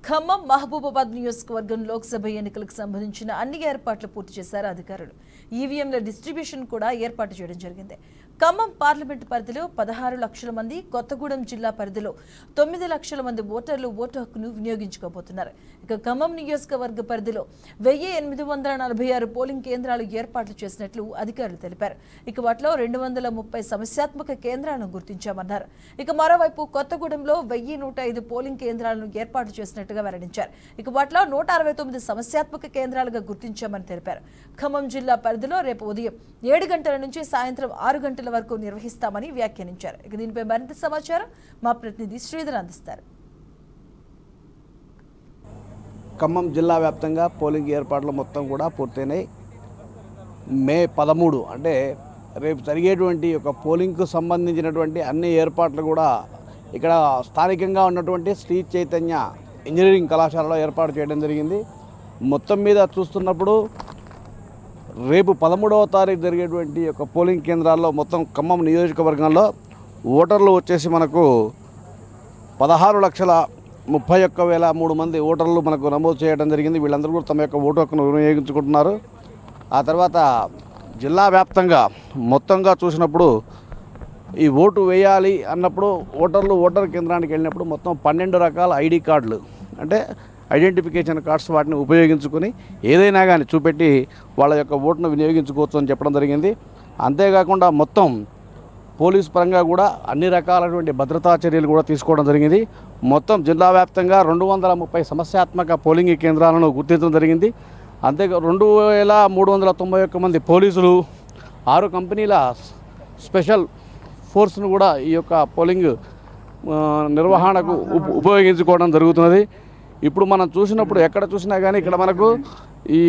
ఖమ్మం మహబూబాబాద్ నియోజకవర్గం లోక్సభ ఎన్నికలకు సంబంధించిన అన్ని ఏర్పాట్లు పూర్తి చేశారు అధికారులు. ఈవీఎంల డిస్ట్రిబ్యూషన్ కూడా ఏర్పాటు చేయడం జరిగింది. ఖమ్మం పార్లమెంటు పరిధిలో 16 లక్షల మంది, కొత్తగూడెం జిల్లా పరిధిలో 9 లక్షల మంది ఓటర్లు ఓటు హక్కును వినియోగించుకోబోతున్నారు. ఇక ఖమ్మం నియోజకవర్గ పరిధిలో 1846 పోలింగ్ కేంద్రాలు ఏర్పాట్లు చేసినట్లు అధికారులు తెలిపారు. ఇక వాటిలో 230 సమస్యాత్మక కేంద్రాలను గుర్తించామన్నారు. ఇక మరోవైపు కొత్తగూడెంలో 1105 పోలింగ్ కేంద్రాలను ఏర్పాటు చేసినట్టుగా వెల్లడించారు. ఇక వాటిలో 169 సమస్యాత్మక కేంద్రాలుగా గుర్తించామని తెలిపారు. ఖమ్మం జిల్లా పరిధిలో రేపు ఉదయం 7 గంటల నుంచి సాయంత్రం 6 గంటల వరకు నిర్వహిస్తామని వ్యాఖ్యానించారు. ఇక దీనిపై మరింత సమాచారం మా ప్రతినిధి శ్రీధర్ అందిస్తారు. ఖమ్మం జిల్లా వ్యాప్తంగా పోలింగ్ ఏర్పాట్లు మొత్తం కూడా పూర్తయినాయి. మే 13 అంటే రేపు జరిగేటువంటి ఒక పోలింగ్కు సంబంధించినటువంటి అన్ని ఏర్పాట్లు కూడా ఇక్కడ స్థానికంగా ఉన్నటువంటి శ్రీ చైతన్య ఇంజనీరింగ్ కళాశాలలో ఏర్పాటు చేయడం జరిగింది. మొత్తం మీద చూస్తున్నప్పుడు రేపు 13వ తారీఖు జరిగేటువంటి ఒక పోలింగ్ కేంద్రాల్లో మొత్తం ఖమ్మం నియోజకవర్గంలో ఓటర్లు వచ్చేసి మనకు 16,31,003 మంది ఓటర్లు మనకు నమోదు చేయడం జరిగింది. వీళ్ళందరూ కూడా తమ యొక్క ఓటు హక్కును వినియోగించుకుంటున్నారు. ఆ తర్వాత జిల్లా వ్యాప్తంగా మొత్తంగా చూసినప్పుడు ఈ ఓటు వేయాలి అన్నప్పుడు ఓటర్ కేంద్రానికి వెళ్ళినప్పుడు మొత్తం 12 రకాల ఐడి కార్డులు అంటే ఐడెంటిఫికేషన్ కార్డ్స్ వాటిని ఉపయోగించుకొని ఏదైనా కానీ చూపెట్టి వాళ్ళ యొక్క ఓటును వినియోగించుకోవచ్చు అని చెప్పడం జరిగింది. అంతేకాకుండా మొత్తం పోలీస్ పరంగా కూడా అన్ని రకాలైనటువంటి భద్రతా చర్యలు కూడా తీసుకోవడం జరిగింది. మొత్తం జిల్లా వ్యాప్తంగా 230 సమస్యాత్మక పోలింగ్ కేంద్రాలను గుర్తించడం జరిగింది. అంతేగా 2391 మంది పోలీసులు, 6 కంపెనీల స్పెషల్ ఫోర్స్ను కూడా ఈ యొక్క పోలింగ్ నిర్వహణకు ఉపయోగించుకోవడం జరుగుతున్నది. ఇప్పుడు మనం చూసినప్పుడు ఎక్కడ చూసినా కానీ ఇక్కడ మనకు ఈ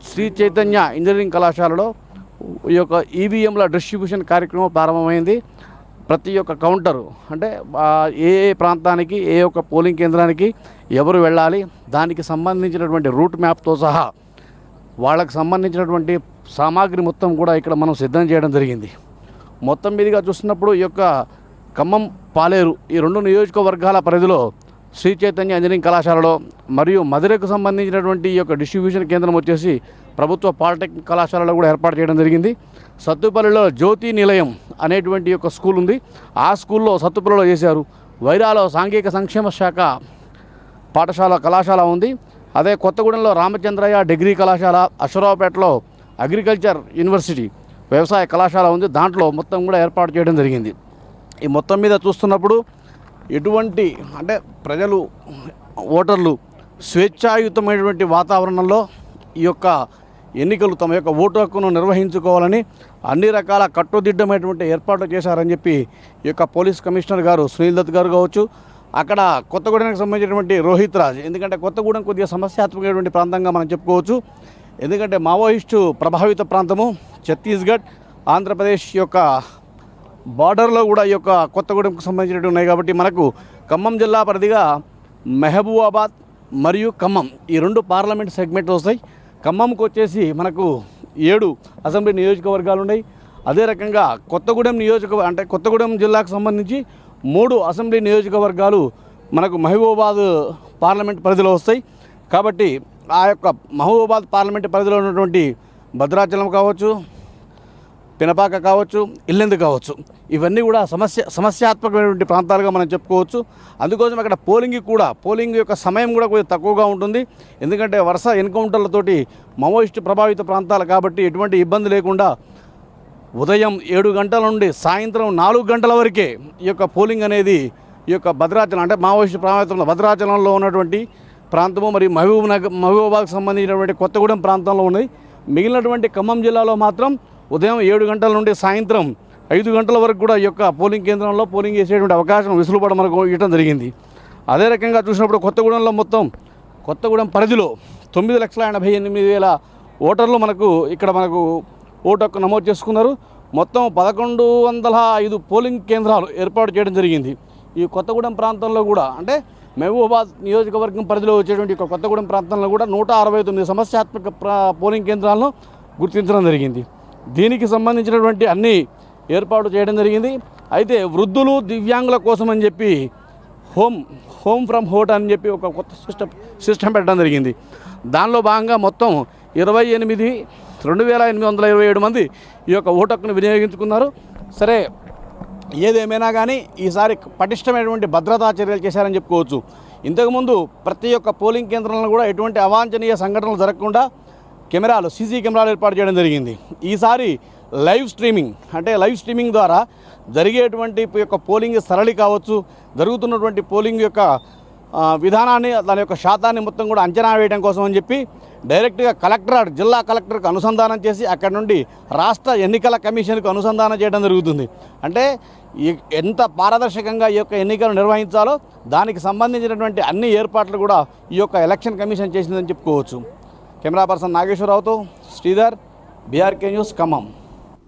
శ్రీ చైతన్య ఇంజనీరింగ్ కళాశాలలో ఈ యొక్క ఈవీఎంల డిస్ట్రిబ్యూషన్ కార్యక్రమం ప్రారంభమైంది. ప్రతి ఒక్క కౌంటరు అంటే ఏ ప్రాంతానికి ఏ ఒక్క పోలింగ్ కేంద్రానికి ఎవరు వెళ్ళాలి, దానికి సంబంధించినటువంటి రూట్ మ్యాప్తో సహా వాళ్ళకు సంబంధించినటువంటి సామాగ్రి మొత్తం కూడా ఇక్కడ మనం సిద్ధం చేయడం జరిగింది. మొత్తం మీదుగా చూస్తున్నప్పుడు ఈ యొక్క ఖమ్మం, పాలేరు ఈ 2 నియోజకవర్గాల పరిధిలో శ్రీ చైతన్య ఇంజనీరింగ్ కళాశాలలో మరియు మధురకు సంబంధించినటువంటి ఈ యొక్క డిస్ట్రిబ్యూషన్ కేంద్రం వచ్చేసి ప్రభుత్వ పాలిటెక్నిక్ కళాశాలలో కూడా ఏర్పాటు చేయడం జరిగింది. సత్తుపల్లిలో జ్యోతి నిలయం అనేటువంటి ఒక స్కూల్ ఉంది. ఆ స్కూల్లో సత్తుపల్లిలో చేశారు. వైరాలో సాంఘిక సంక్షేమ శాఖ కళాశాల ఉంది. అదే కొత్తగూడెంలో రామచంద్రయ్య డిగ్రీ కళాశాల, అశ్వరావుపేటలో అగ్రికల్చర్ యూనివర్సిటీ వ్యవసాయ కళాశాల ఉంది. దాంట్లో మొత్తం కూడా ఏర్పాటు చేయడం జరిగింది. ఈ మొత్తం మీద చూస్తున్నప్పుడు ఎటువంటి అంటే ప్రజలు ఓటర్లు స్వేచ్ఛాయుతమైనటువంటి వాతావరణంలో ఈ యొక్క ఎన్నికలు తమ యొక్క ఓటు హక్కును నిర్వహించుకోవాలని అన్ని రకాల కట్టుదిట్టమైనటువంటి ఏర్పాట్లు చేశారని చెప్పి ఈ యొక్క పోలీస్ కమిషనర్ గారు సునీల్ దత్ గారు కావచ్చు, అక్కడ కొత్తగూడెంకి సంబంధించినటువంటి రోహిత్ రాజ్, ఎందుకంటే కొత్తగూడెం కొద్దిగా సమస్యాత్మకమైనటువంటి ప్రాంతంగా మనం చెప్పుకోవచ్చు. ఎందుకంటే మావోయిస్టు ప్రభావిత ప్రాంతము, ఛత్తీస్గఢ్, ఆంధ్రప్రదేశ్ యొక్క బార్డర్లో కూడా ఈ యొక్క కొత్తగూడెంకు సంబంధించినవి ఉన్నాయి. కాబట్టి మనకు ఖమ్మం జిల్లా పరిధిగా మహబూబాబాద్ మరియు ఖమ్మం ఈ 2 పార్లమెంట్ సెగ్మెంట్లు వస్తాయి. ఖమ్మంకు వచ్చేసి మనకు 7 అసెంబ్లీ నియోజకవర్గాలు ఉన్నాయి. అదే రకంగా కొత్తగూడెం జిల్లాకు సంబంధించి 3 అసెంబ్లీ నియోజకవర్గాలు మనకు మహబూబాబాద్ పార్లమెంట్ పరిధిలో వస్తాయి. కాబట్టి ఆ యొక్క మహబూబాబాద్ పార్లమెంట్ పరిధిలో ఉన్నటువంటి భద్రాచలం కావచ్చు, పినపాక కావచ్చు, ఇల్లెందు కావచ్చు, ఇవన్నీ కూడా సమస్యాత్మకమైనటువంటి ప్రాంతాలుగా మనం చెప్పుకోవచ్చు. అందుకోసం అక్కడ పోలింగ్ యొక్క సమయం కూడా కొంచెం తక్కువగా ఉంటుంది. ఎందుకంటే వరుస ఎన్కౌంటర్లతోటి మావోయిస్టు ప్రభావిత ప్రాంతాలు కాబట్టి ఎటువంటి ఇబ్బంది లేకుండా ఉదయం 7 గంటల నుండి సాయంత్రం 4 గంటల వరకే ఈ యొక్క పోలింగ్ అనేది ఈ యొక్క భద్రాచలం అంటే మావోయిస్టు ప్రభావితంలో భద్రాచలంలో ఉన్నటువంటి ప్రాంతము మరియు మహబూబాబాద్కు సంబంధించినటువంటి కొత్తగూడెం ప్రాంతంలో ఉన్నాయి. మిగిలినటువంటి ఖమ్మం జిల్లాలో మాత్రం ఉదయం 7 గంటల నుండి సాయంత్రం 5 గంటల వరకు కూడా ఈ యొక్క పోలింగ్ కేంద్రంలో పోలింగ్ చేసేటువంటి అవకాశం వెసులుబాటు మనకు ఇవ్వడం జరిగింది. అదే రకంగా చూసినప్పుడు కొత్తగూడెం పరిధిలో 9,88,000 ఓటర్లు ఇక్కడ మనకు ఓటు హక్కు నమోదు చేసుకున్నారు. మొత్తం 1,105 పోలింగ్ కేంద్రాలు ఏర్పాటు చేయడం జరిగింది. ఈ కొత్తగూడెం ప్రాంతంలో కూడా అంటే మహబూబాబాద్ నియోజకవర్గం పరిధిలో వచ్చేటువంటి కొత్తగూడెం ప్రాంతంలో కూడా 169 సమస్యాత్మక పోలింగ్ కేంద్రాలను గుర్తించడం జరిగింది. దీనికి సంబంధించినటువంటి అన్ని ఏర్పాటు చేయడం జరిగింది. అయితే వృద్ధులు, దివ్యాంగుల కోసం అని చెప్పి హోమ్ ఫ్రమ్ హోట్ అని చెప్పి ఒక కొత్త సిస్టమ్ పెట్టడం జరిగింది. దానిలో భాగంగా మొత్తం 28,827 మంది ఈ యొక్క ఓటు హక్కును వినియోగించుకున్నారు. సరే, ఏదేమైనా కానీ ఈసారి పటిష్టమైనటువంటి భద్రతా చర్యలు చేశారని చెప్పుకోవచ్చు. ఇంతకుముందు ప్రతి ఒక్క పోలింగ్ కేంద్రంలో కూడా ఎటువంటి అవాంఛనీయ సంఘటనలు జరగకుండా సీసీ కెమెరాలు ఏర్పాటు చేయడం జరిగింది. ఈసారి లైవ్ స్ట్రీమింగ్ ద్వారా జరిగేటువంటి యొక్క పోలింగ్ సరళి కావచ్చు, జరుగుతున్నటువంటి పోలింగ్ యొక్క విధానాన్ని, దాని యొక్క శాతాన్ని మొత్తం కూడా అంచనా వేయడం కోసం అని చెప్పి డైరెక్ట్గా జిల్లా కలెక్టర్కు అనుసంధానం చేసి అక్కడి నుండి రాష్ట్ర ఎన్నికల కమిషన్కు అనుసంధానం చేయడం జరుగుతుంది. అంటే ఎంత పారదర్శకంగా ఈ యొక్క ఎన్నికలు నిర్వహించాలో దానికి సంబంధించినటువంటి అన్ని ఏర్పాట్లు కూడా ఈ యొక్క ఎలక్షన్ కమిషన్ చేసిందని చెప్పుకోవచ్చు. కెమెరా పర్సన్ నాగేశ్వరరావుతో శ్రీధర్, బీఆర్కే న్యూస్, ఖమ్మం.